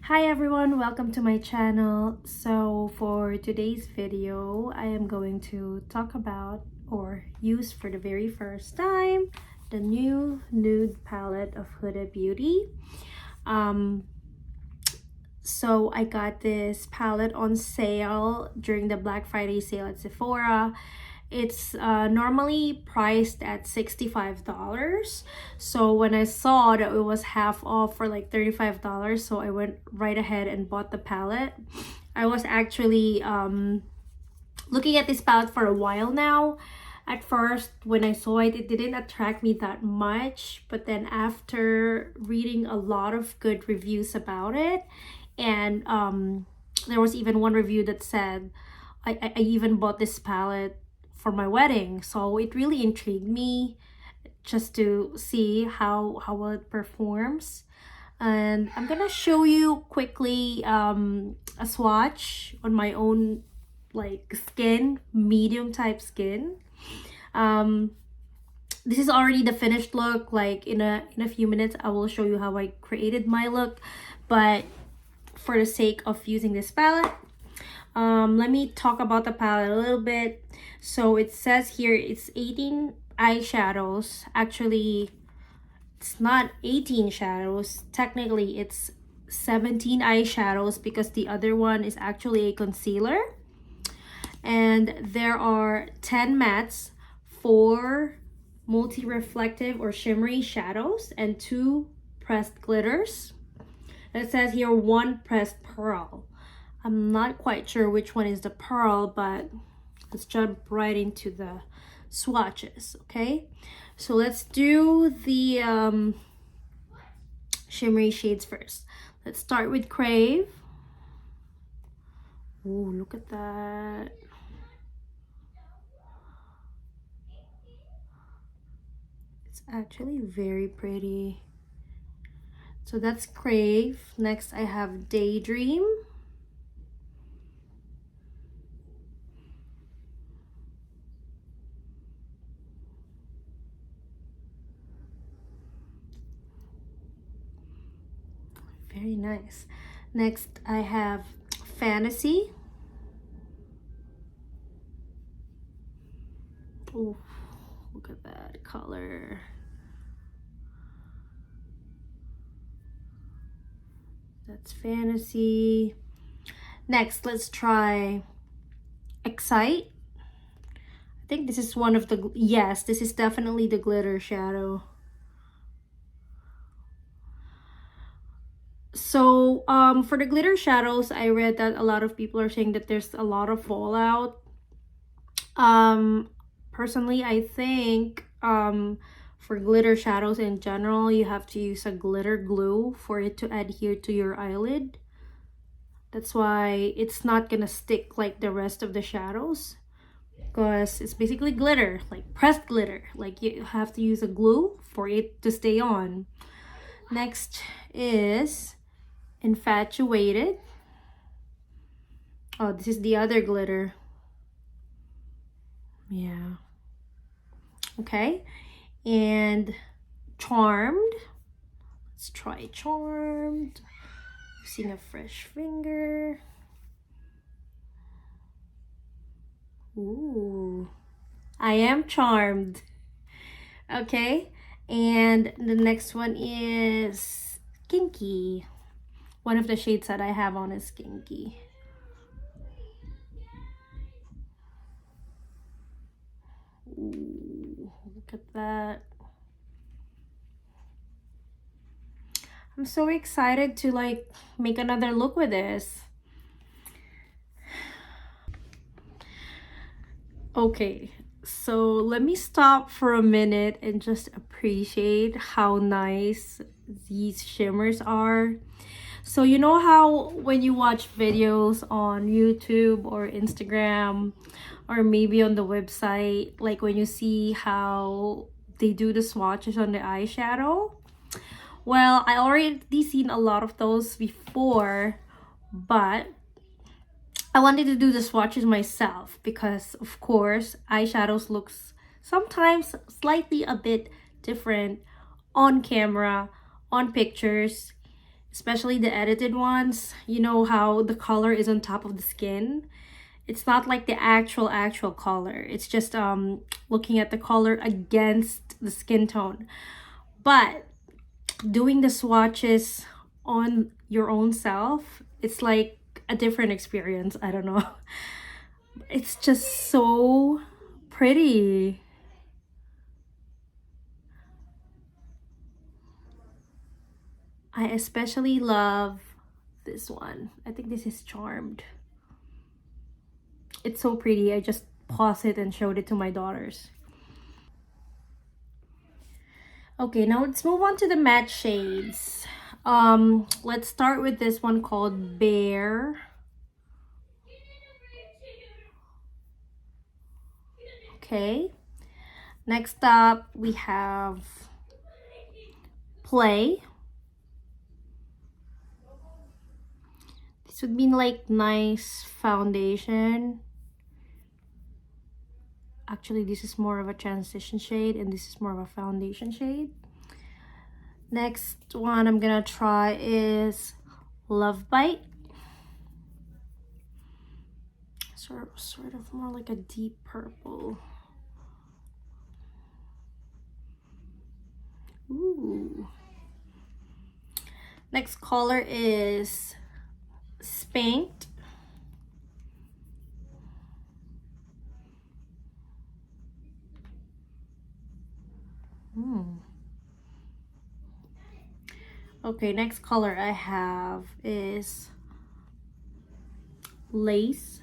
Hi everyone, welcome to my channel. So for today's video, I am going to talk about or use for the very first time the new nude palette of Huda Beauty. So I got this palette on sale during the Black Friday sale at Sephora. It's normally priced at $65. So when I saw that it was half off for like $35, so I went right ahead and bought the palette. I was actually looking at this palette for a while now. At first, when I saw it, it didn't attract me that much. But then after reading a lot of good reviews about it, and there was even one review that said, I even bought this palette for my wedding, so it really intrigued me just to see how it performs. And I'm gonna show you quickly a swatch on my own like skin, medium type skin. This is already the finished look. Like in a few minutes I will show you how I created my look, but for the sake of using this palette, let me talk about the palette a little bit. So it says here it's 18 eyeshadows. Actually, it's not 18 shadows. Technically, it's 17 eyeshadows because the other one is actually a concealer. And there are 10 mattes, 4 multi-reflective or shimmery shadows, and 2 pressed glitters. And it says here 1 pressed pearl. I'm not quite sure which one is the pearl, but let's jump right into the swatches, okay? So let's do the shimmery shades first. Let's start with Crave. Oh, look at that. It's actually very pretty. So that's Crave. Next I have Daydream. Very nice. Next I have Fantasy. Oh, look at that color. That's Fantasy. Next, let's try Excite. I think this is one of the, yes, this is definitely the glitter shadow. So for the glitter shadows, I read that a lot of people are saying that there's a lot of fallout. Personally, I think for glitter shadows in general, you have to use a glitter glue for it to adhere to your eyelid. That's why it's not gonna stick like the rest of the shadows, because it's basically glitter, like pressed glitter. Like you have to use a glue for it to stay on. Next is Infatuated. Oh, this is the other glitter. Yeah. Okay. And Charmed. Let's try Charmed. Using a fresh finger. Ooh. I am charmed. Okay. And the next one is Kinky. One of the shades that I have on is Kinky. Ooh, look at that. I'm so excited to like make another look with this. Okay, so let me stop for a minute and just appreciate how nice these shimmers are. So you know how when you watch videos on YouTube or Instagram or maybe on the website, like when you see how they do the swatches on the eyeshadow? Well, I already seen a lot of those before, but I wanted to do the swatches myself because, of course, eyeshadows looks sometimes slightly a bit different on camera, on pictures. especially the edited ones. You know how the color is on top of the skin? It's not like the actual color. It's just looking at the color against the skin tone. But doing the swatches on your own self, it's like a different experience. I don't know. It's just so pretty. I especially love this one. I think this is Charmed. It's so pretty. I just paused it and showed it to my daughters. Okay, now let's move on to the matte shades. Let's start with this one called Mehr. Okay. Next up, we have Play. This would be like nice foundation. Actually, this is more of a transition shade and this is more of a foundation shade. Next one I'm gonna try is Love Bite. Sort of more like a deep purple. Ooh. Next color is Spanked. Okay, next color I have is Lace.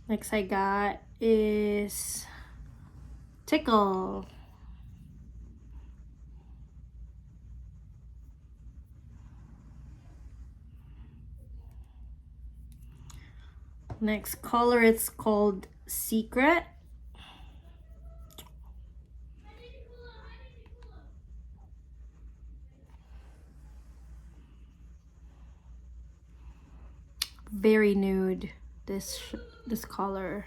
Next I got is Tickle. Next color, it's called Secret. Very nude, this color.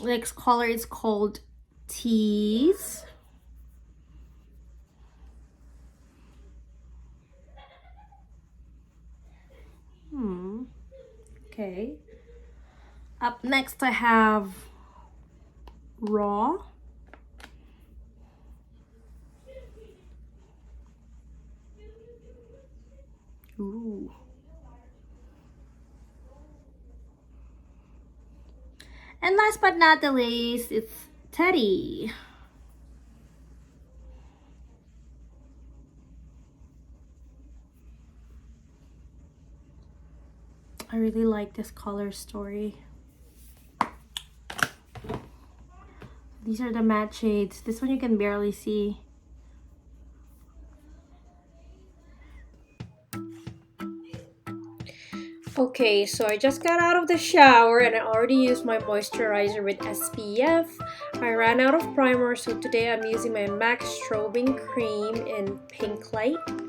Next color is called Tease. Okay. Up next I have Raw. Ooh. And last but not the least, it's Teddy. I really like this color story. These are the matte shades. This one you can barely see. Okay, so I just got out of the shower and I already used my moisturizer with SPF. I ran out of primer, so today I'm using my MAC Strobing Cream in Pinklite.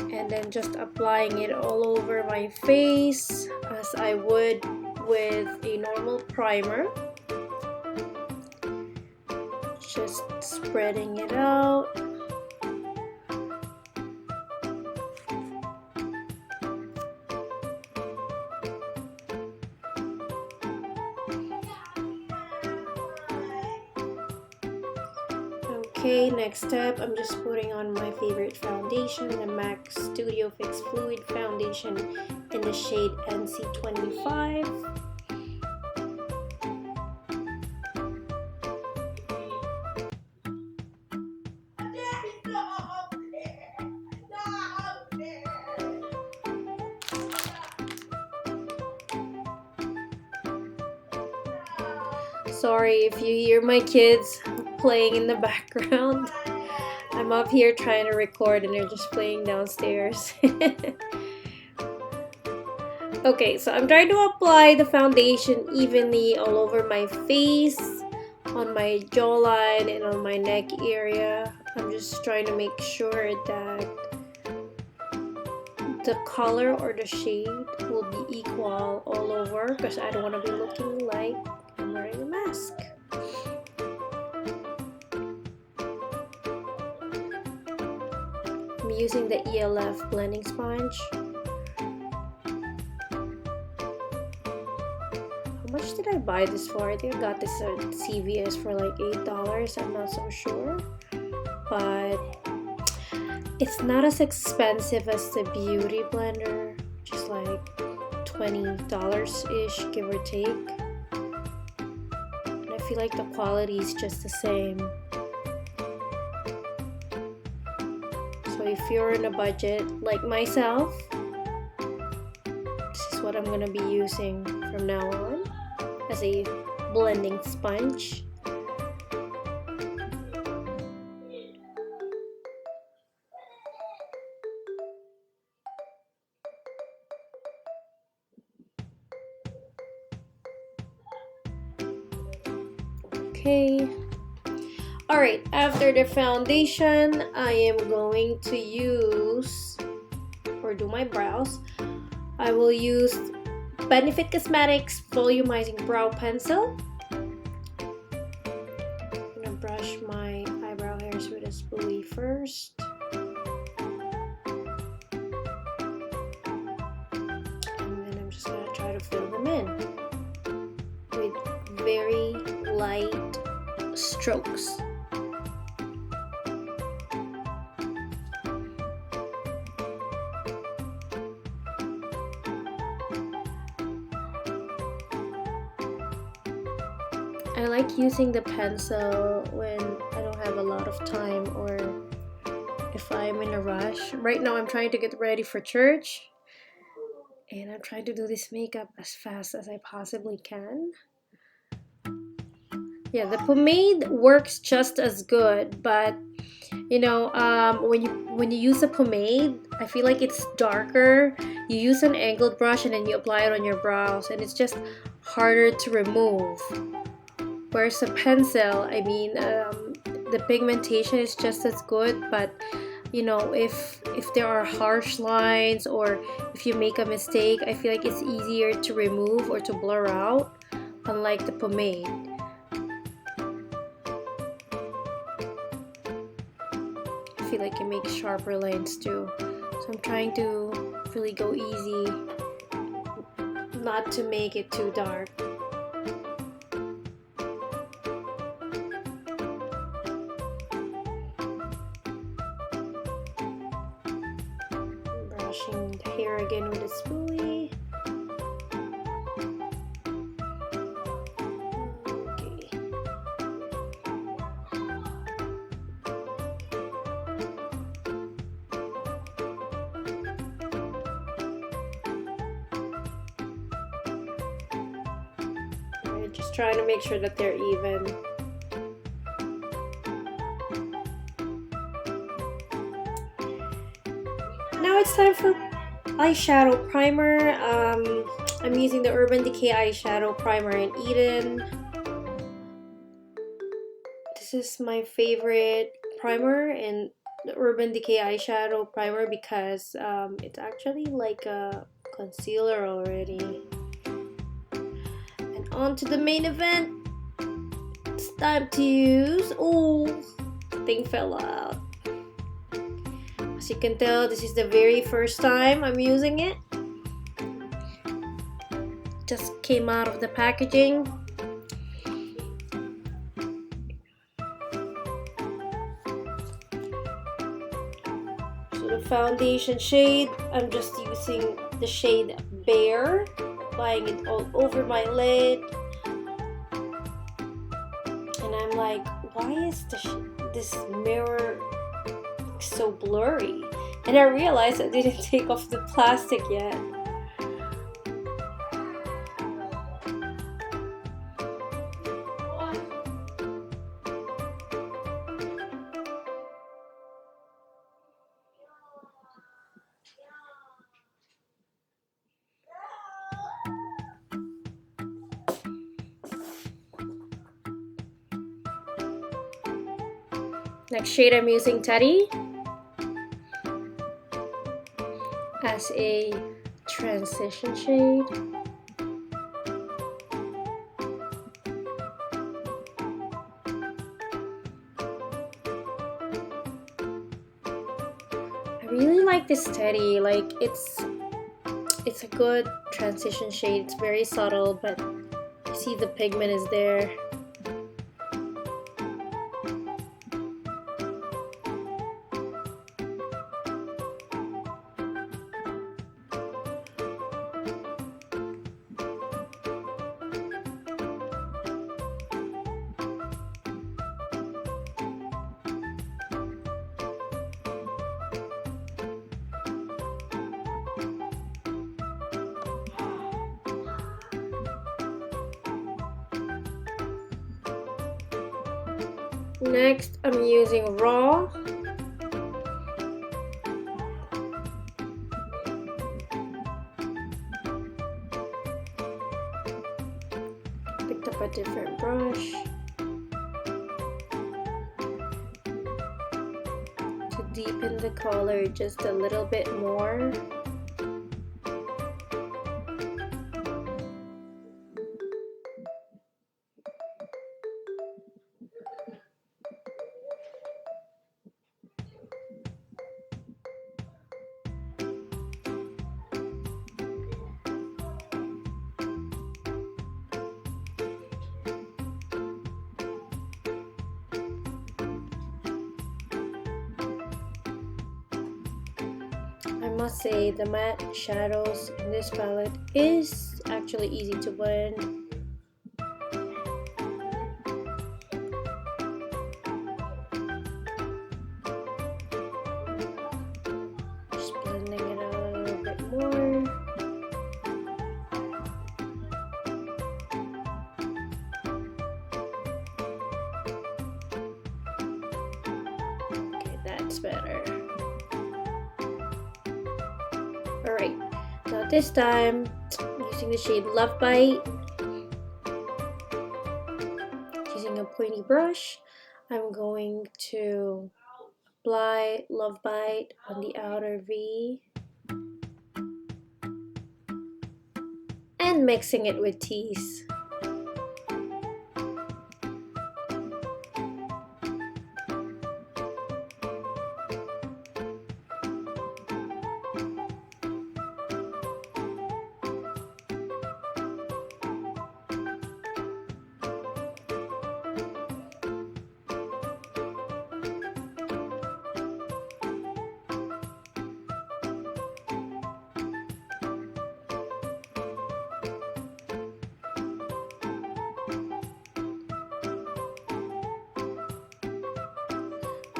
And then just applying it all over my face as I would with a normal primer. Just spreading it out. Okay, next step, I'm just putting on my favorite foundation, the MAC Studio Fix Fluid Foundation in the shade NC25. Sorry if you hear my kids playing in the background. I'm up here trying to record and they're just playing downstairs. Okay, so I'm trying to apply the foundation evenly all over my face, on my jawline, and on my neck area. I'm just trying to make sure that the color or the shade will be equal all over, because I don't want to be looking like I'm wearing a mask. I'm using the ELF blending sponge. How much did I buy this for? I think I got this at CVS for like $8. I'm not so sure, but it's not as expensive as the beauty blender, just like $20-ish, give or take. And I feel like the quality is just the same. So if you're in a budget like myself, this is what I'm gonna be using from now on as a blending sponge. Okay. Alright, after the foundation, I am going to use or do my brows. I will use Benefit Cosmetics Volumizing Brow Pencil. I'm gonna brush my eyebrow hairs with a spoolie first. And then I'm just gonna try to fill them in with very light strokes. I like using the pencil when I don't have a lot of time or if I'm in a rush. Right now I'm trying to get ready for church and I'm trying to do this makeup as fast as I possibly can. Yeah, the pomade works just as good, but you know, when you use a pomade, I feel like it's darker. You use an angled brush and then you apply it on your brows, and it's just harder to remove. Whereas a pencil, I mean, the pigmentation is just as good, but you know, if there are harsh lines or if you make a mistake, I feel like it's easier to remove or to blur out, unlike the pomade. I feel like it makes sharper lines too, so I'm trying to really go easy, not to make it too dark. Brushing the hair again with a spoolie. Just trying to make sure that they're even. Now it's time for eyeshadow primer. I'm using the Urban Decay Eyeshadow Primer in Eden. This is my favorite primer in the Urban Decay Eyeshadow Primer because it's actually like a concealer already. On to the main event. It's time to use. Oh, the thing fell out. As you can tell, this is the very first time I'm using it. Just came out of the packaging. So the foundation shade, I'm just using the shade Mehr. Applying it all over my lid, and I'm like, why is this mirror so blurry? And I realized I didn't take off the plastic yet. Next shade I'm using Teddy. As as a transition shade. I really like this steady, like it's a good transition shade. It's very subtle, but you see the pigment is there. Next, I'm using Raw. Picked up a different brush to deepen the color just a little bit more. I must say the matte shadows in this palette is actually easy to blend. Just blending it out a little bit more. Okay, that's better. Alright, now this time I'm using the shade Love Bite. Using a pointy brush, I'm going to apply Love Bite on the outer V and mixing it with tease.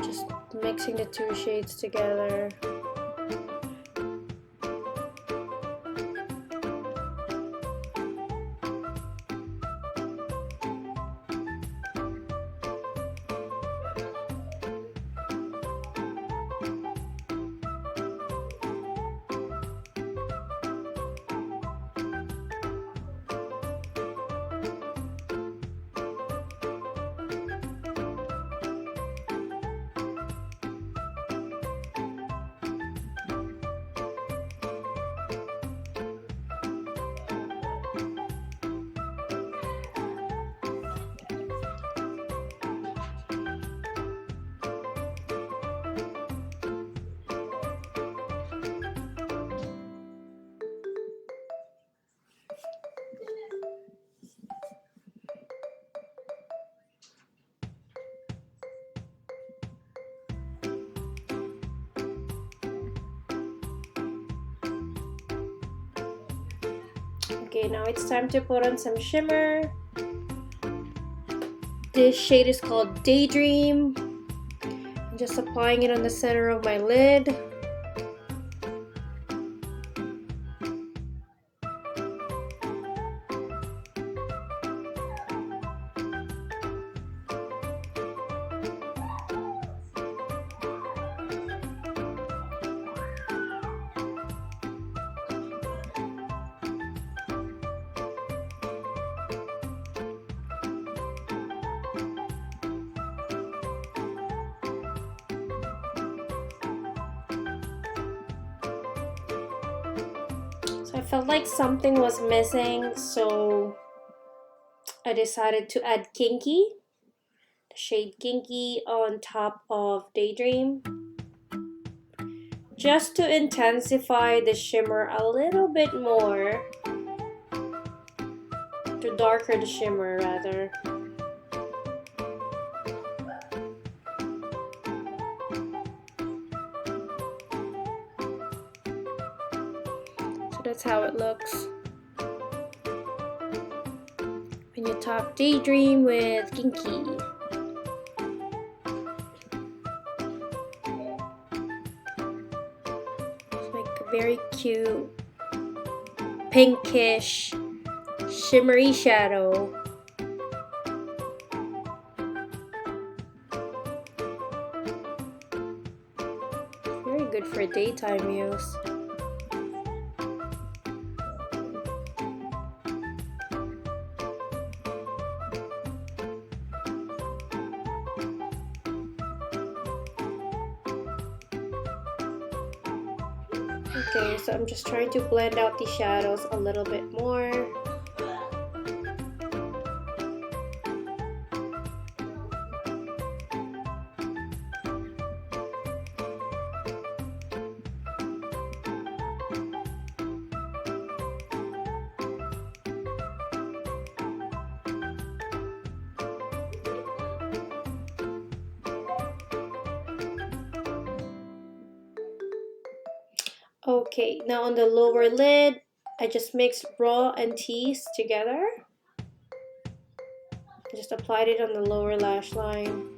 Just mixing the two shades together. Okay, now it's time to put on some shimmer. This shade is called Daydream. I'm just applying it on the center of my lid. I felt like something was missing, so I decided to add Kinky, the shade Kinky, on top of Daydream, just to intensify the shimmer a little bit more, to darker the shimmer rather. So that's how it looks when you top Daydream with Kinky. It's like a very cute pinkish shimmery shadow. Very good for daytime use. Okay, so I'm just trying to blend out the shadows a little bit more. Okay, now on the lower lid, I just mixed raw and tease together. I just applied it on the lower lash line.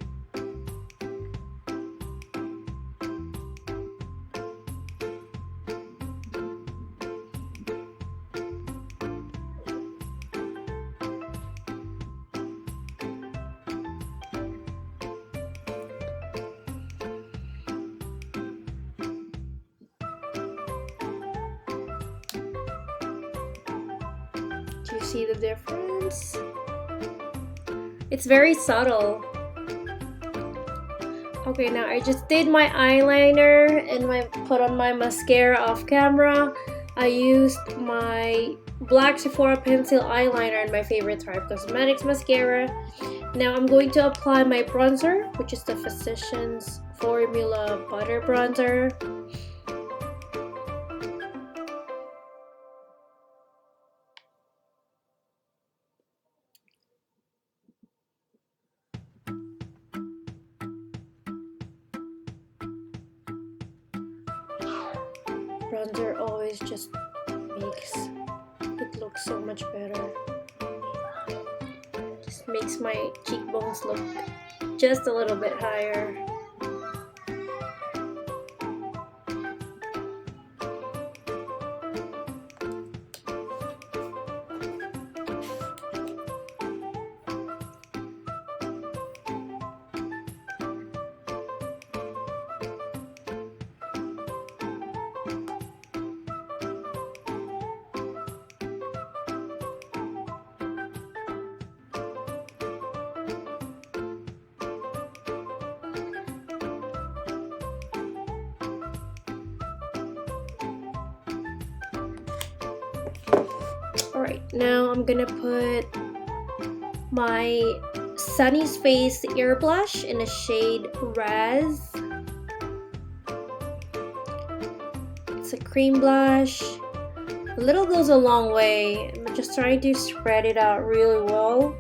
Do you see the difference? It's very subtle. Okay, now I just did my eyeliner and put on my mascara off camera. I used my black Sephora Pencil Eyeliner in my favorite type, Causemetics mascara. Now I'm going to apply my bronzer, which is the Physicians Formula Butter Bronzer. Bronzer always just makes it look so much better. Just makes my cheekbones look just a little bit higher. Alright, now I'm gonna put my Sunnies Face airblush in the shade Razz. It's a cream blush. A little goes a long way. I'm just trying to spread it out really well.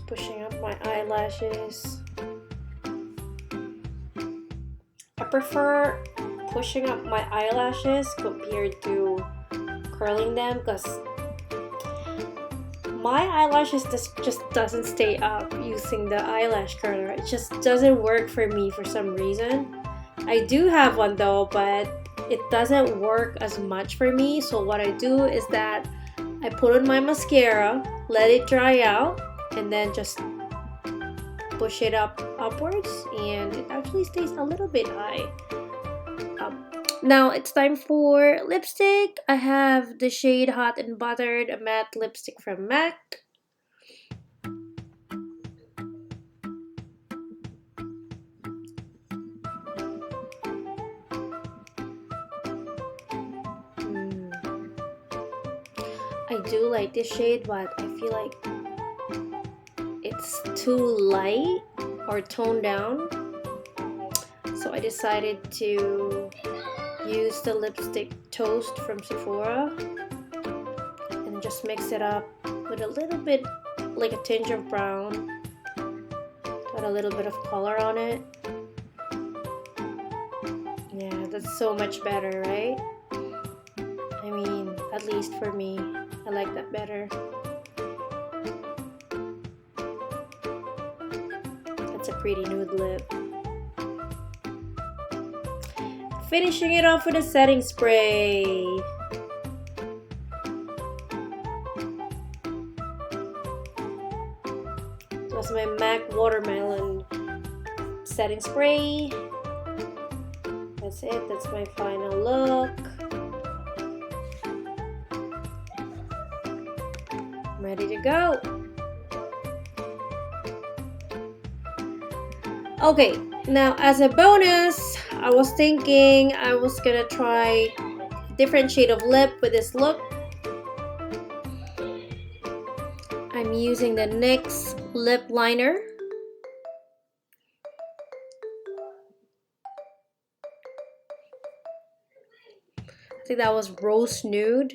Pushing up my eyelashes. I prefer pushing up my eyelashes compared to curling them because my eyelashes just doesn't stay up using the eyelash curler. It just doesn't work for me for some reason. I do have one though, but it doesn't work as much for me. So what I do is that I put on my mascara, let it dry out, and then just push it upwards, and it actually stays a little bit high. Now it's time for lipstick. I have the shade Hot and Buttered, a matte lipstick from MAC. I do like this shade, but I feel like it's too light or toned down. So I decided to use the lipstick Toast from Sephora and just mix it up with a little bit, like a tinge of brown. Got a little bit of color on it. Yeah, that's so much better, right? I mean, at least for me, I like that better. That's a pretty nude lip. Finishing it off with a setting spray. That's my MAC Watermelon setting spray. That's it. That's my final look. I'm ready to go. Okay, now as a bonus, I was thinking I was gonna try a different shade of lip with this look. I'm using the NYX lip liner. I think that was Rose Nude.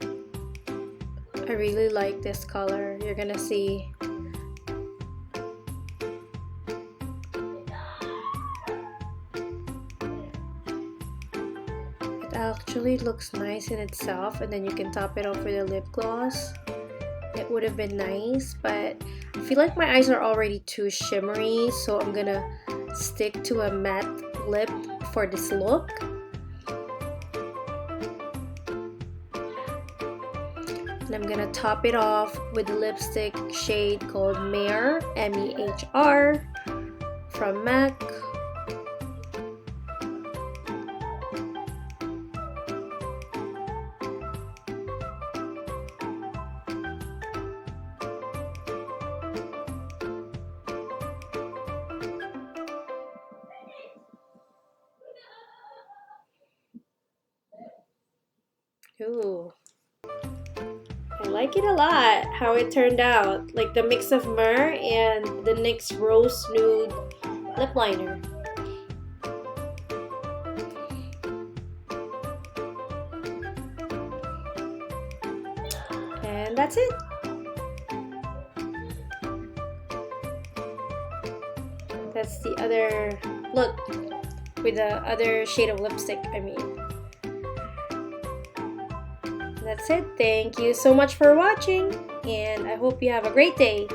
I really like this color. You're gonna see. It actually looks nice in itself, and then you can top it off with a lip gloss. It would have been nice, but I feel like my eyes are already too shimmery, so I'm gonna stick to a matte lip for this look. And I'm gonna top it off with the lipstick shade called Mehr, M-E-H-R, from MAC. Ooh. I like it a lot how it turned out, like the mix of Mehr and the NYX Rose Nude lip liner. And that's it. That's the other look with the other shade of lipstick, I mean. That's it. Thank you so much for watching, and I hope you have a great day.